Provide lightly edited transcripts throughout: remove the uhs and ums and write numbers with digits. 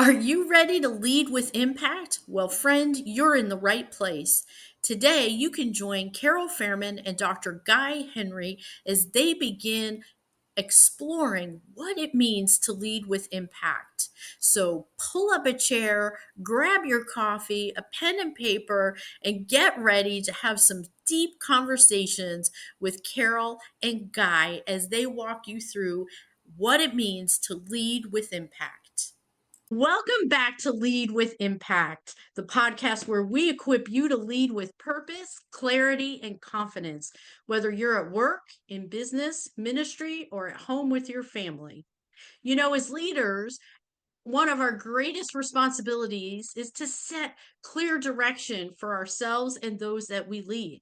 Are you ready to lead with impact? Well, friend, you're in the right place. Today, you can join Carol Fairman and Dr. Guy Henry as they begin exploring what it means to lead with impact. So, pull up a chair, grab your coffee, a pen and paper, and get ready to have some deep conversations with Carol and Guy as they walk you through what it means to lead with impact. Welcome back to Lead with Impact, the podcast where we equip you to lead with purpose, clarity, and confidence, whether you're at work, in business, ministry, or at home with your family. As leaders, one of our greatest responsibilities is to set clear direction for ourselves and those that we lead.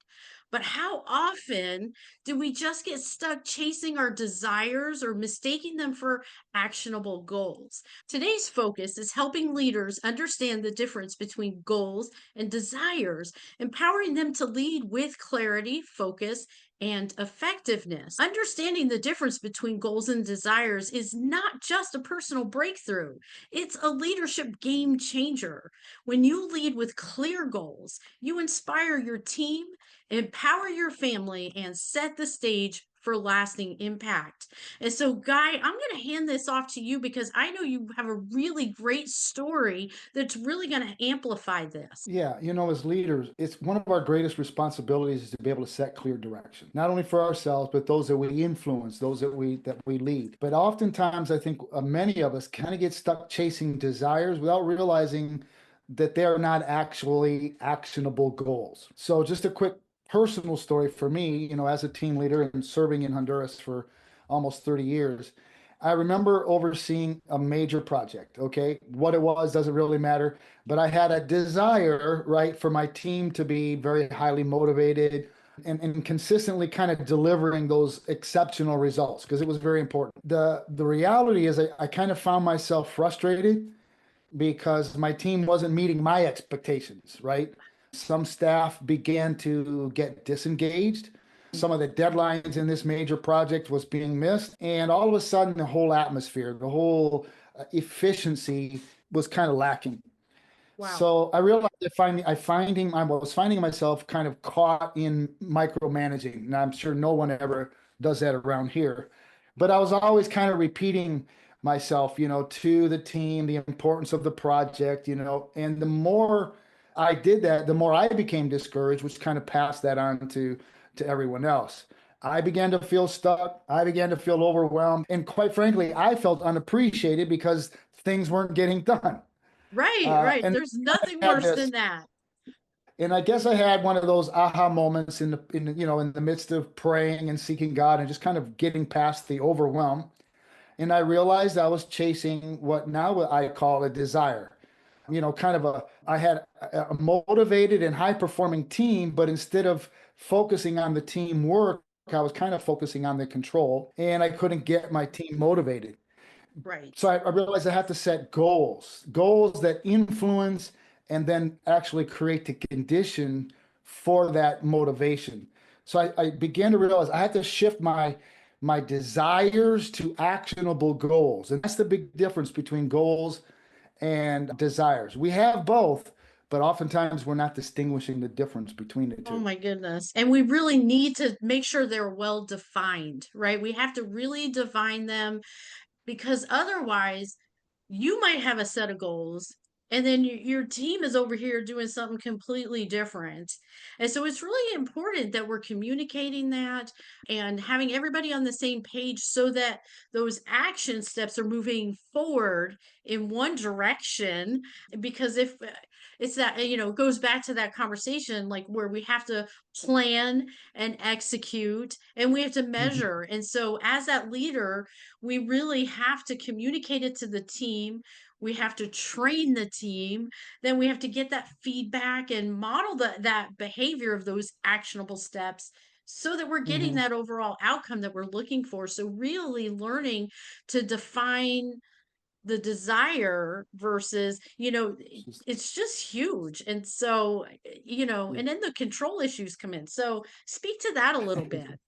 But how often do we just get stuck chasing our desires or mistaking them for actionable goals? Today's focus is helping leaders understand the difference between goals and desires, empowering them to lead with clarity, focus, and effectiveness. Understanding the difference between goals and desires is not just a personal breakthrough, it's a leadership game changer. When you lead with clear goals, you inspire your team, empower your family, and set the stage for lasting impact. And so, Guy, I'm going to hand this off to you because I know you have a really great story that's really going to amplify this. Yeah, as leaders, it's one of our greatest responsibilities is to be able to set clear direction, not only for ourselves, but those that we influence, those that we lead. But oftentimes, I think many of us kind of get stuck chasing desires without realizing that they are not actually actionable goals. So, just a quick personal story for me, as a team leader and serving in Honduras for almost 30 years. I remember overseeing a major project. Okay. What it was doesn't really matter, but I had a desire, right, for my team to be very highly motivated and consistently kind of delivering those exceptional results because it was very important. The reality is I kind of found myself frustrated because my team wasn't meeting my expectations, right? Some staff began to get disengaged. Some of the deadlines in this major project was being missed. And all of a sudden, the whole atmosphere, the whole efficiency was kind of lacking. Wow. So I realized I was finding myself kind of caught in micromanaging. And I'm sure no one ever does that around here. But I was always kind of repeating myself, to the team, the importance of the project, and the more I did that, the more I became discouraged, which kind of passed that on to everyone else. I began to feel stuck. I began to feel overwhelmed. And quite frankly, I felt unappreciated because things weren't getting done. Right, right. And There's nothing I had worse than this, that. and I guess I had one of those aha moments in the midst of praying and seeking God and just kind of getting past the overwhelm. And I realized I was chasing what now I call a desire. I had a motivated and high performing team, but instead of focusing on the teamwork, I was kind of focusing on the control and I couldn't get my team motivated. So Right. I realized I have to set goals that influence and then actually create the condition for that motivation. So I began to realize I had to shift my desires to actionable goals. And that's the big difference between goals and desires. We have both, but oftentimes we're not distinguishing the difference between the Oh two. my goodness. And we really need to make sure they're well defined, right? We have to really define them because otherwise you might have a set of goals and then your team is over here doing something completely different. And so it's really important that we're communicating that and having everybody on the same page so that those action steps are moving forward in one direction. Because if it's that, it goes back to that conversation, like where we have to plan and execute and we have to Mhm. measure. And so as that leader, we really have to communicate it to the team. We have to train the team. Then we have to get that feedback and model that behavior of those actionable steps so that we're getting Mhm. that overall outcome that we're looking for. So, really learning to define the desire versus, It's just- it's just huge. And so, yeah. and then the control issues come in. So, speak to that a little bit.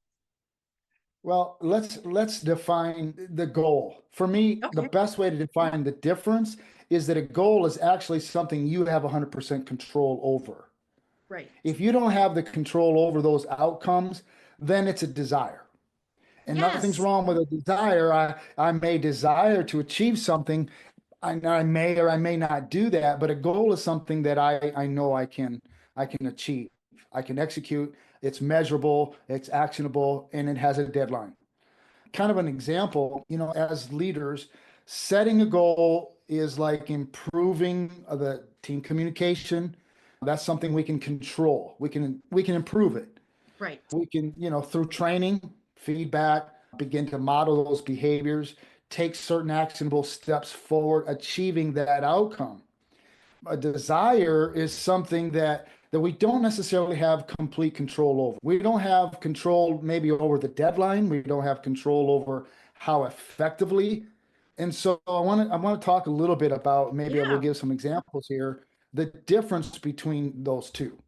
Well, let's define the goal. For me, the Okay. best way to define the difference is that a goal is actually something you have 100% control over. Right. If you don't have the control over those outcomes, then it's a desire. And nothing's Yes. wrong with a desire. I may desire to achieve something. I may or I may not do that, but a goal is something that I know I can achieve. I can execute. It's measurable, it's actionable, and it has a deadline. Kind of an example, as leaders, setting a goal is like improving the team communication. That's something we can control. We can improve it. Right. We can, through training, feedback, begin to model those behaviors, take certain actionable steps forward, achieving that outcome. A desire is something that we don't necessarily have complete control over. We don't have control maybe over the deadline. We don't have control over how effectively. And so I want to talk a little bit about, maybe I will Yeah. give some examples here, the difference between those two.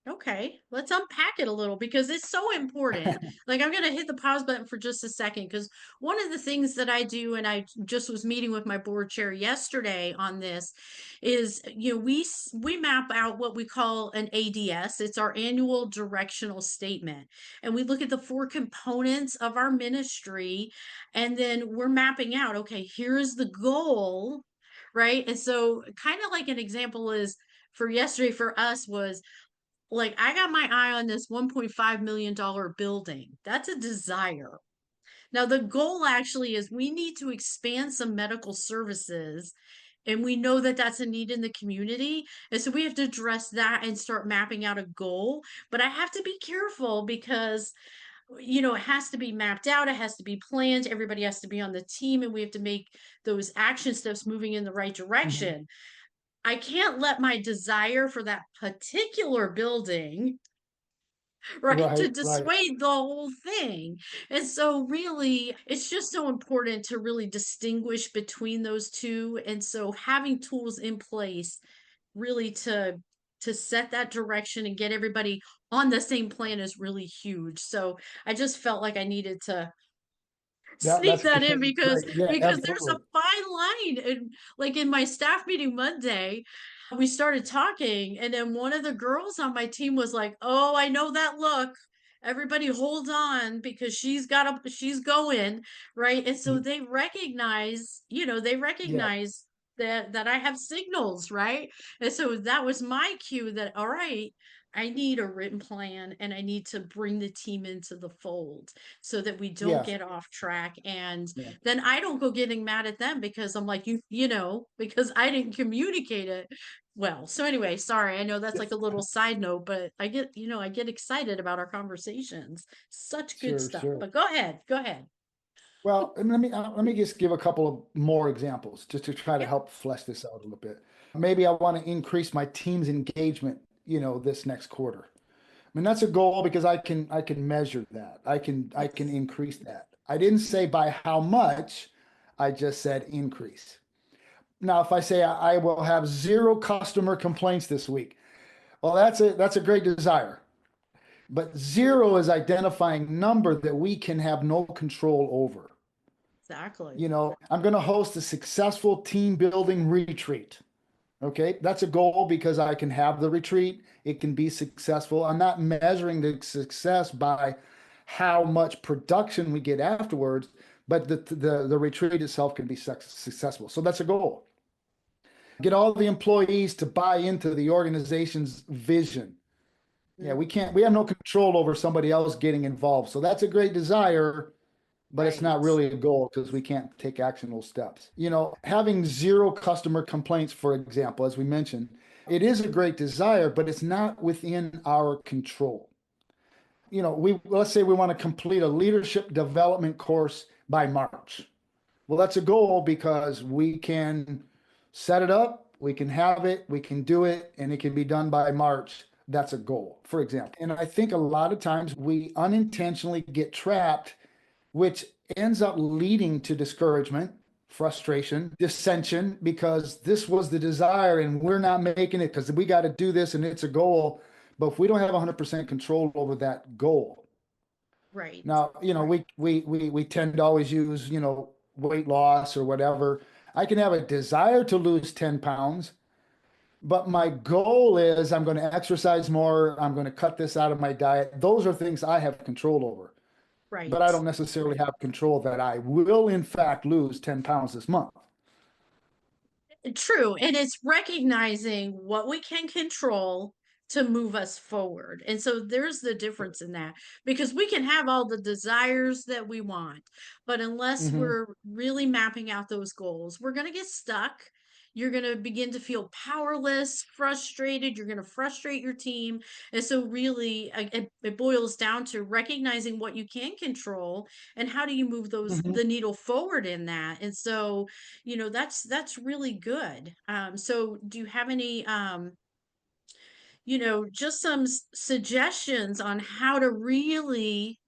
Okay, let's unpack it a little because it's so important. Like, I'm going to hit the pause button for just a second because one of the things that I do, and I just was meeting with my board chair yesterday on this, is we map out what we call an ADS. It's our annual directional statement, and we look at the four components of our ministry, and then we're mapping out. Okay, here's the goal, right? And so, kind of like an example is for yesterday for us was like I got my eye on this $1.5 million building. That's a desire. Now, the goal actually is we need to expand some medical services, and we know that that's a need in the community. And so we have to address that and start mapping out a goal. But I have to be careful because, it has to be mapped out, it has to be planned, everybody has to be on the team, and we have to make those action steps moving in the right Mhm. direction. I can't let my desire for that particular building right to Right, right. dissuade the whole thing. And so really it's just so important to really distinguish between those two, and so having tools in place really to set that direction and get everybody on the same plan is really huge. So I just felt like I needed to sneak That's that in because great. Yeah, there's a absolutely. fine line. And like in my staff meeting Monday, we started talking, and then one of the girls on my team was like, "Oh, I know that look. Everybody hold on because she's going, right?" And so they Yeah, recognize that I have signals, right? And so that was my cue that, all right, I need a written plan and I need to bring the team into the fold so that we don't yes, get off track, and yeah, then I don't go getting mad at them because I'm like, because I didn't communicate it well. So anyway, sorry, I know that's yeah, like a little side note, but I get excited about our conversations. Such good sure, stuff. sure. But go ahead, go ahead. Well, and let me just give a couple of more examples just to try to Yep. help flesh this out a little bit. Maybe I want to increase my team's engagement, this next quarter. I mean, that's a goal because I can measure that. I can Yes. increase that. I didn't say by how much, I just said increase. Now, if I say I will have zero customer complaints this week, well, that's a great desire. But zero is identifying number that we can have no control over. Exactly. I'm going to host a successful team building retreat. Okay, that's a goal because I can have the retreat. It can be successful. I'm not measuring the success by how much production we get afterwards, but the retreat itself can be successful. So that's a goal. Get all the employees to buy into the organization's vision. Yeah, Mm, we have no control over somebody else getting involved. So that's a great desire, but it's not right. really a goal because we can't take actionable steps. Having zero customer complaints, for example, as we mentioned, it is a great desire, but it's not within our control. We let's say we want to complete a leadership development course by March. Well, that's a goal because we can set it up, we can have it, we can do it, and it can be done by March. That's a goal, for example. And I think a lot of times we unintentionally get trapped, which ends up leading to discouragement, frustration, dissension, because this was the desire and we're not making it because we got to do this and it's a goal. But if we don't have 100% control over that goal, Right. now, Right. we tend to always use, weight loss or whatever. I can have a desire to lose 10 pounds, but my goal is I'm going to exercise more. I'm going to cut this out of my diet. Those are things I have control over, but I Right. don't necessarily have control that I will, in fact, lose 10 pounds this month. True. And it's recognizing what we can control to move us forward. And so there's the difference in that because we can have all the desires that we want, but unless Hmm. we're really mapping out those goals, we're going to get stuck. You're going to begin to feel powerless, frustrated. You're going to frustrate your team. And so, really, it boils down to recognizing what you can control and how do you move Hmm. the needle forward in that. And so, that's really good. So do you have any just some suggestions on how to really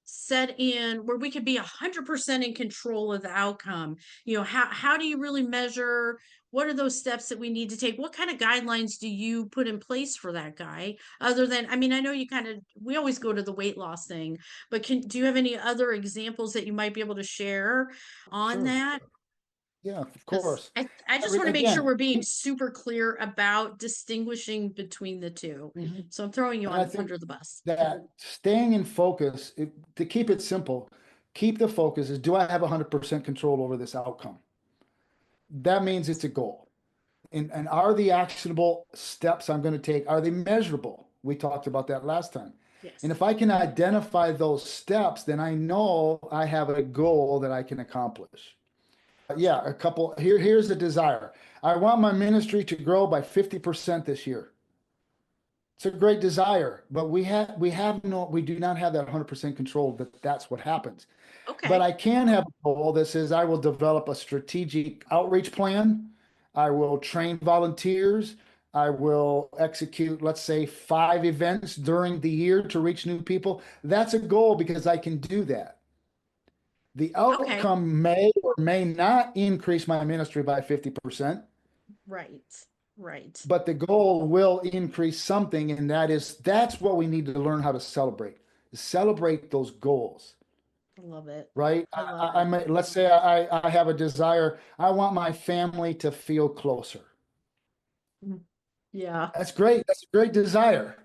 set in where we could be 100% in control of the outcome? How do you really measure? What are those steps that we need to take? What kind of guidelines do you put in place for that guy? Other than, I mean, I know we always go to the weight loss thing, but do you have any other examples that you might be able to share on Sure. that? Yeah, of Because course. I just want to make sure Again, we're being super clear about distinguishing between the two. mhm. So I'm throwing you And I on think under the bus. that staying in focus, to keep it simple, keep the focus is, do I have 100% control over this outcome? That means it's a goal. And are the actionable steps I'm going to take, are they measurable? We talked about that last time. And Yes. if I can identify those steps, then I know I have a goal that I can accomplish. Yeah, here's the desire. I want my ministry to grow by 50% this year. It's a great desire, but we do not have that 100% control that that's what happens. But Okay. I can have a goal that says I will develop a strategic outreach plan. I will train volunteers. I will execute, let's say, 5 events during the year to reach new people. That's a goal because I can do that. The Okay. outcome may or may not increase my ministry by 50%, Right. Right. but the goal will increase something. And that's what we need to learn how to celebrate those goals. I love it. Right? I love it. Let's say I have a desire. I want my family to feel closer. Mm. Yeah. That's great. That's a great desire.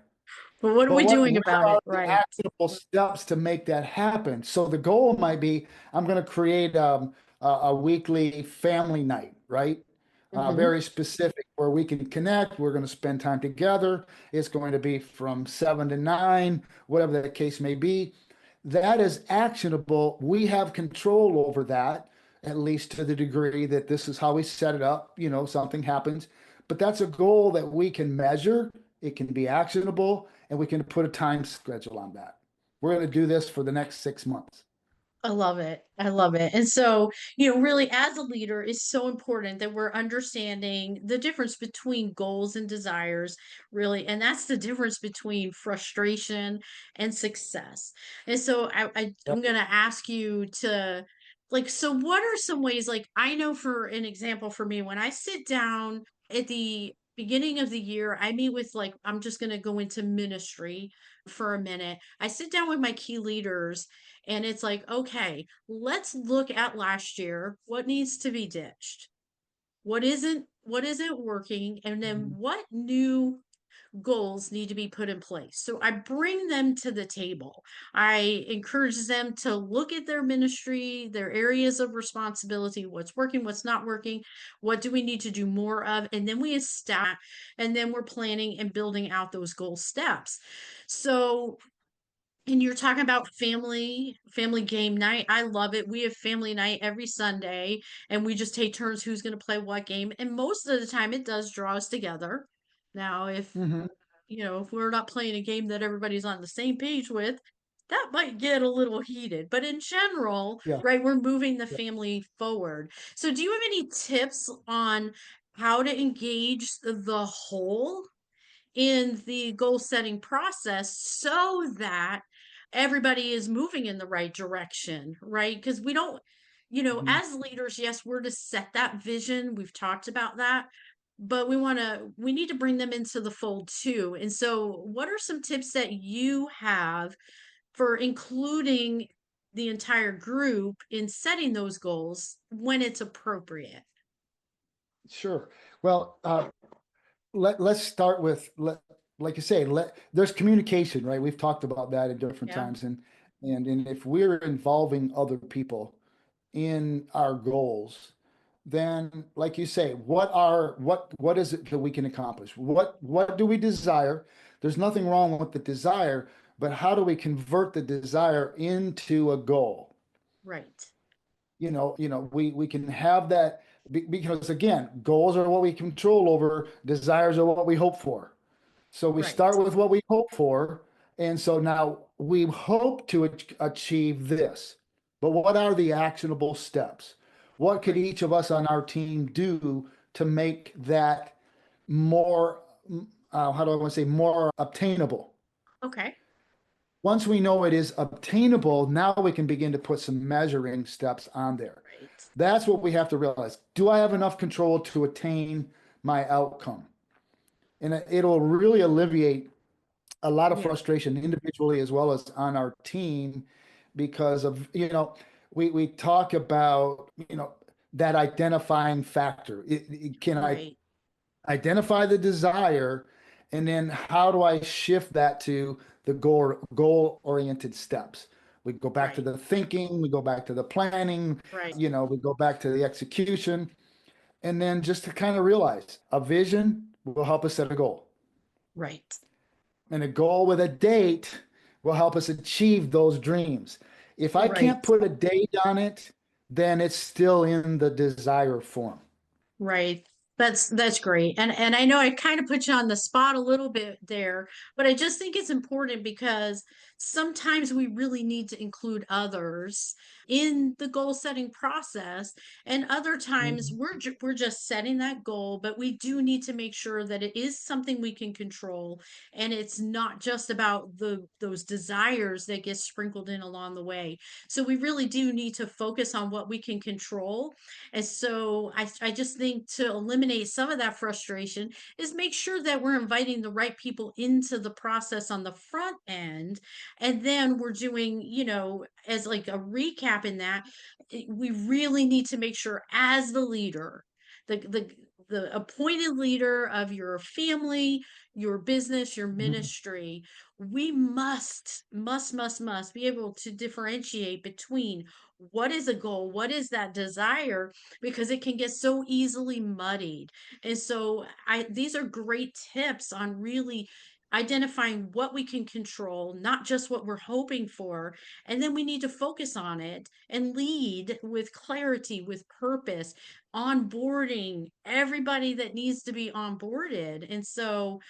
But what are But we what doing where about are it? the Right. actionable steps to make that happen? So the goal might be I'm going to create a weekly family night, right? Hmm. Very specific where we can connect. We're going to spend time together. It's going to be from 7 to 9, whatever the case may be. That is actionable. We have control over that, at least to the degree that this is how we set it up. Something happens, but that's a goal that we can measure. It can be actionable, and we can put a time schedule on that. We're going to do this for the next 6 months. I love it. I love it. And so, really as a leader, it's so important that we're understanding the difference between goals and desires, really. And that's the difference between frustration and success. And so Yep. I'm going to ask you to so what are some ways, like I know for an example for me, when I sit down at the beginning of the year, I meet with I'm just going to go into ministry for a minute. I sit down with my key leaders and it's like, okay, let's look at last year. What needs to be ditched? What isn't working? And then Mhm. what new goals need to be put in place? So I bring them to the table. I encourage them to look at their ministry, their areas of responsibility, what's working, what's not working, what do we need to do more of? And then we establish, and then we're planning and building out those goal steps. So and you're talking about family game night. I love it. We have family night every Sunday, and we just take turns who's going to play what game. And most of the time, it does draw us together. Now, Mhm. if we're not playing a game that everybody's on the same page with, that might get a little heated. But in general, Yeah. right, we're moving the Yeah. family forward. So, do you have any tips on how to engage the whole in the goal setting process so that everybody is moving in the right direction, right? Because we don't, Mhm. as leaders, yes, we're to set that vision. We've talked about that, but we need to bring them into the fold too. And so, what are some tips that you have for including the entire group in setting those goals when it's appropriate. Sure. Well, let's start with like you say, there's communication, right? We've talked about that at different Yeah, times, and if we're involving other people in our goals, then like you say, what is it that we can accomplish? What do we desire? There's nothing wrong with the desire, but how do we convert the desire into a goal? right, We can have that because again, goals are what we control over, desires are what we hope for. So we right, start with what we hope for, and so now we hope to achieve this. But what are the actionable steps? What could right. each of us on our team do to make that more, how do I want to say, more obtainable? Okay, Once we know it is obtainable, now we can begin to put some measuring steps on there. right. That's what we have to realize. Do I have enough control to attain my outcome? And it'll really alleviate a lot of Yeah, frustration individually as well as on our team because of, we talk about, that identifying factor. Can I right, identify the desire, and then how do I shift that to the goal oriented steps? We go back to right, the thinking, we go back to the planning, right, we go back to the execution, and then just to kind of realize a vision will help us set a goal, right, and a goal with a date will help us achieve those dreams. If I can't right. put a date on it, then it's still in the desire form. Right. That's great. And I know I kind of put you on the spot a little bit there, but I just think it's important because sometimes we really need to include others in the goal setting process, and other times Mhm. we're just setting that goal, but we do need to make sure that it is something we can control, and it's not just about those desires that get sprinkled in along the way. So we really do need to focus on what we can control, and so I just think to eliminate some of that frustration is make sure that we're inviting the right people into the process on the front end. And then we're doing, as like a recap in that, we really need to make sure as the leader, the appointed leader of your family, your business, your Mhm. ministry, we must be able to differentiate between what is a goal, what is that desire, because it can get so easily muddied. And so these are great tips on really identifying what we can control, not just what we're hoping for. And then we need to focus on it and lead with clarity, with purpose, onboarding everybody that needs to be onboarded. And so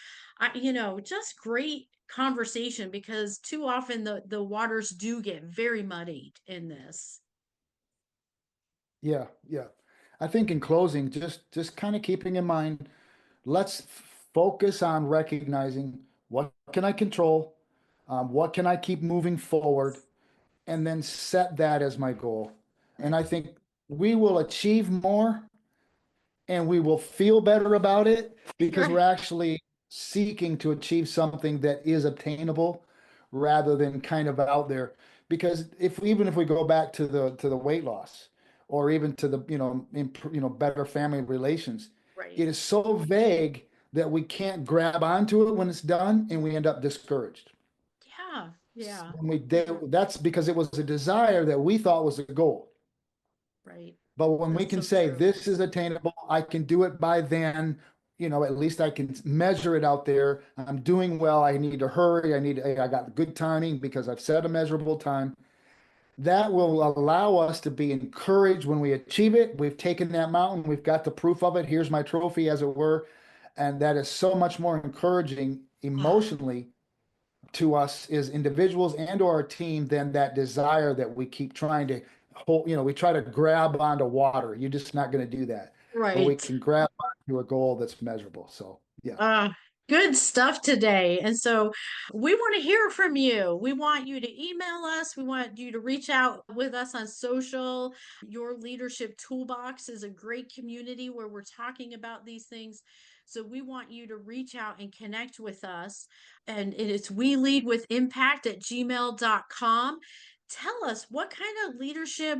just great conversation, because too often the waters do get very muddied in this. Yeah, yeah. I think in closing, just kind of keeping in mind, let's focus on recognizing what can I control, what can I keep moving forward, and then set that as my goal. And I think we will achieve more and we will feel better about it because we're Right. actually seeking to achieve something that is obtainable rather than kind of out there. Because even if we go back to the weight loss or even to the better family relations, Right. it is so vague that we can't grab onto it when it's done and we end up discouraged. Yeah. Yeah. When we Yeah. did, that's because it was a desire that we thought was a goal. Right. But when we That's can so say true. this is attainable, I can do it by then, at least I can measure it out there. I'm doing well. I need to hurry. I got good timing because I've set a measurable time. That will allow us to be encouraged when we achieve it. We've taken that mountain, we've got the proof of it. Here's my trophy, as it were. And that is so much more encouraging Ah, emotionally to us as individuals and or our team than that desire that we keep trying to hold. We try to grab onto water. You're just not going to do that. But we right. can grab onto a goal that's measurable. So yeah. Uh, Good stuff today. And so we want to hear from you. We want you to email us. We want you to reach out with us on social. Your Leadership Toolbox is a great community where we're talking about these things. So we want you to reach out and connect with us. And it's we lead with impact at gmail.com. tell us what kind of leadership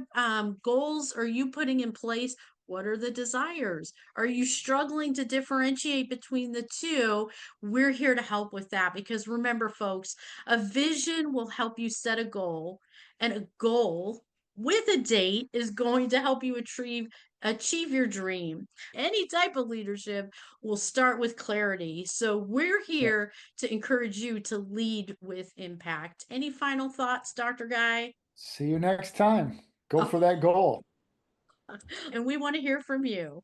goals are you putting in place? What are the desires? Are you struggling to differentiate between the two? We're here to help with that because remember, folks, a vision will help you set a goal, and a goal with a date is going to help you achieve your dream. Any type of leadership will start with clarity. So we're Yeah. here to encourage you to lead with impact. Any final thoughts, Dr. Guy? See you next time. Go Oh, for that goal. and we want to hear from you.